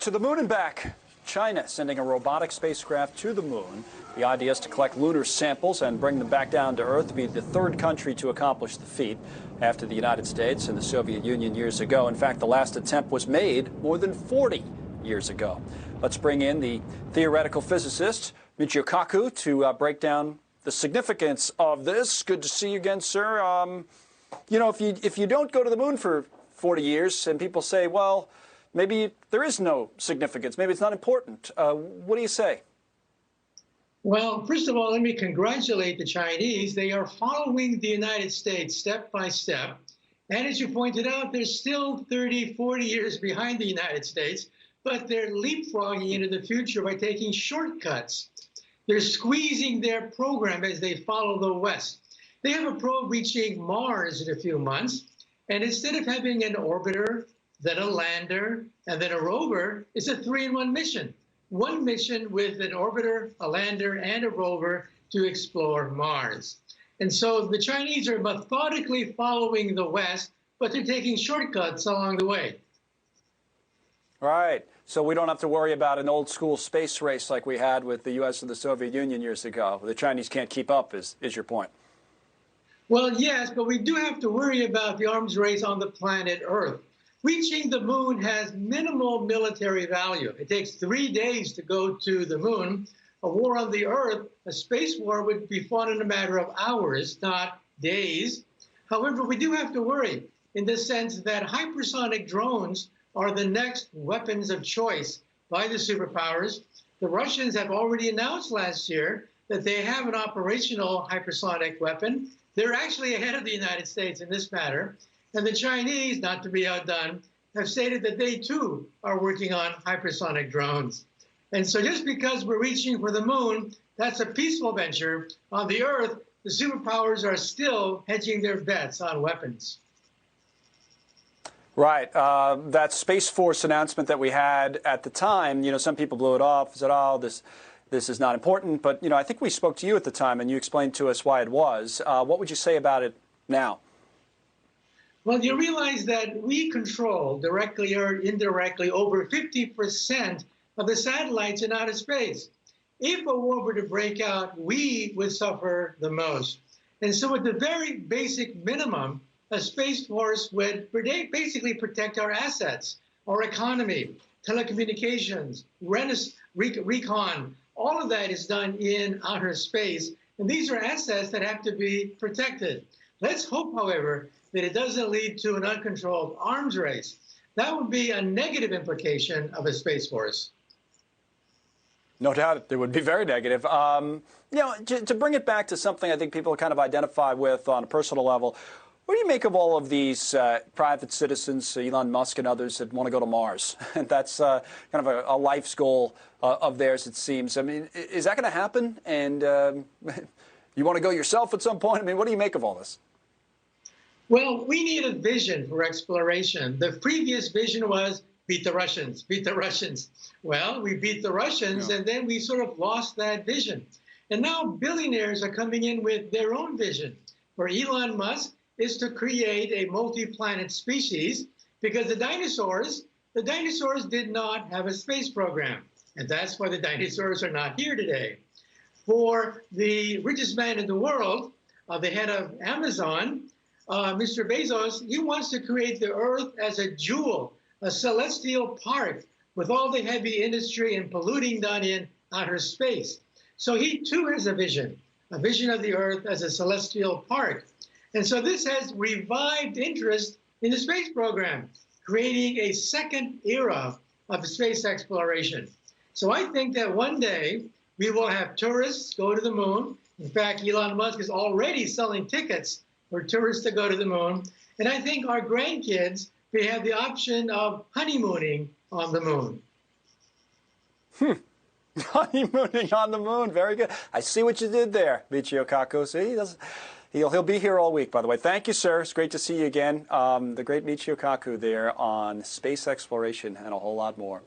To the moon and back. China sending a robotic spacecraft to the moon. The idea is to collect lunar samples and bring them back down to Earth, to be the third country to accomplish the feat after the United States and the Soviet Union years ago. In fact, the last attempt was made more than 40 years ago. Let's bring in the theoretical physicist, Michio Kaku, to break down the significance of this. Good to see you again, sir. You know, if you don't go to the moon for 40 years and people say, well, maybe there is no significance, maybe it's not important, what do you say? Well, first of all, let me congratulate the Chinese. They are following the United States step by step. And as you pointed out, they're still 30, 40 years behind the United States, but they're leapfrogging into the future by taking shortcuts. They're squeezing their program as they follow the West. They have a probe reaching Mars in a few months, and instead of having an orbiter, then a lander, and then a rover, it's a 3-in-1 mission. One mission with an orbiter, a lander, and a rover to explore Mars. And so the Chinese are methodically following the West, but they're taking shortcuts along the way. Right. So we don't have to worry about an old school space race like we had with the U.S. and the Soviet Union years ago. The Chinese can't keep up, is your point. Well, yes, but we do have to worry about the arms race on the planet Earth. Reaching the moon has minimal military value. It takes 3 days to go to the moon. A war on the Earth, a space war, would be fought in a matter of hours, not days. However, we do have to worry in the sense that hypersonic drones are the next weapons of choice by the superpowers. The Russians have already announced last year that they have an operational hypersonic weapon. They're actually ahead of the United States in this matter. And the Chinese, not to be outdone, have stated that they, too, are working on hypersonic drones. And so just because we're reaching for the moon, that's a peaceful venture. On the Earth, the superpowers are still hedging their bets on weapons. Right. That Space Force announcement that we had at the time, you know, some people blew it off, said, oh, this is not important. But, you know, I think we spoke to you at the time, and you explained to us why it was. What would you say about it now? Well, you realize that we control, directly or indirectly, over 50% of the satellites in outer space. If a war were to break out, we would suffer the most. And so at the very basic minimum, a Space Force would basically protect our assets, our economy, telecommunications, recon. All of that is done in outer space. And these are assets that have to be protected. Let's hope, however, that it doesn't lead to an uncontrolled arms race. That would be a negative implication of a Space Force. No doubt it would be very negative. You know, to bring it back to something I think people kind of identify with on a personal level, what do you make of all of these private citizens, Elon Musk and others, that want to go to Mars? And that's kind of a life's goal of theirs, it seems. I mean, is that going to happen? And you want to go yourself at some point? I mean, what do you make of all this? Well, we need a vision for exploration. The previous vision was beat the Russians, beat the Russians. Well, we beat the Russians, and then we sort of lost that vision. And now billionaires are coming in with their own vision. For Elon Musk is to create a multi-planet species, because the dinosaurs did not have a space program. And that's why the dinosaurs are not here today. For the richest man in the world, the head of Amazon, Mr. Bezos, he wants to create the Earth as a jewel, a celestial park with all the heavy industry and polluting done in outer space. So he too has a vision of the Earth as a celestial park. And so this has revived interest in the space program, creating a second era of space exploration. So I think that one day we will have tourists go to the moon. In fact, Elon Musk is already selling tickets for tourists to go to the moon. And I think our grandkids may have the option of honeymooning on the moon. Honeymooning on the moon. Very good. I see what you did there, Michio Kaku. See, he'll be here all week, by the way. Thank you, sir. It's great to see you again. The great Michio Kaku there on space exploration and a whole lot more.